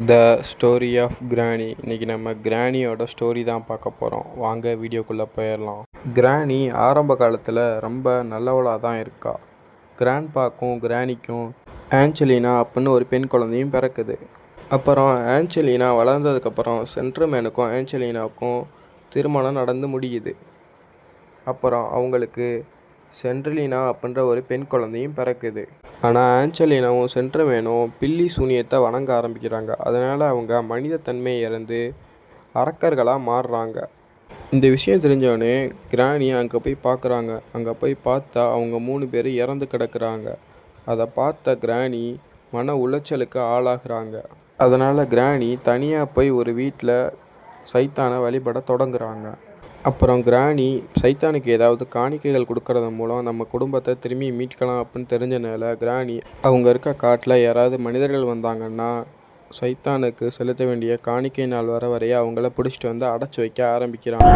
The story of கிராணி. இன்றைக்கி நம்ம கிராணியோட ஸ்டோரி தான் பார்க்க போகிறோம். வாங்க வீடியோக்குள்ளே போயிடலாம். கிராணி ஆரம்ப காலத்தில் ரொம்ப நல்லவளாக தான் இருக்கா. கிராண்ட்பாக்கும் கிராணிக்கும் ஆஞ்சலினா அப்படின்னு ஒரு பெண் குழந்தையும் பிறக்குது. அப்புறம் ஆஞ்சலினா வளர்ந்ததுக்கப்புறம் சென்ட்ரமேனுக்கும் ஆஞ்சலினாவுக்கும் திருமணம் நடந்து முடியுது. அப்புறம் அவங்களுக்கு சென்ட்ரலினா அப்படின்ற ஒரு பெண் குழந்தையும் பிறக்குது. ஆனால் ஆஞ்சலினாவும் சென்ட்ரமேனும் பில்லி சூனியத்தை வணங்க ஆரம்பிக்கிறாங்க. அதனால் அவங்க மனித தன்மையை இழந்து அரக்கர்களாக மாறுறாங்க. இந்த விஷயம் தெரிஞ்சவொடனே கிராணி அங்கே போய் பார்க்குறாங்க. அங்கே போய் பார்த்தா அவங்க 3 பேர் இறந்து கிடக்குறாங்க. அதை பார்த்த கிராணி மன உளைச்சலுக்கு ஆளாகிறாங்க. அதனால் கிராணி தனியாக போய் ஒரு வீட்டில் சைத்தானை வழிபட தொடங்குறாங்க. அப்புறம் கிராணி சைத்தானுக்கு ஏதாவது காணிக்கைகள் கொடுக்கறது மூலம் நம்ம குடும்பத்தை திரும்பி மீட்கலாம் அப்படின்னு தெரிஞ்சனால கிராணி அவங்க இருக்க காட்டில் யாராவது மனிதர்கள் வந்தாங்கன்னா சைத்தானுக்கு செலுத்த வேண்டிய காணிக்கை நாள் வர வரைய அவங்கள பிடிச்சிட்டு வந்து அடைச்சி வைக்க ஆரம்பிக்கிறாங்க.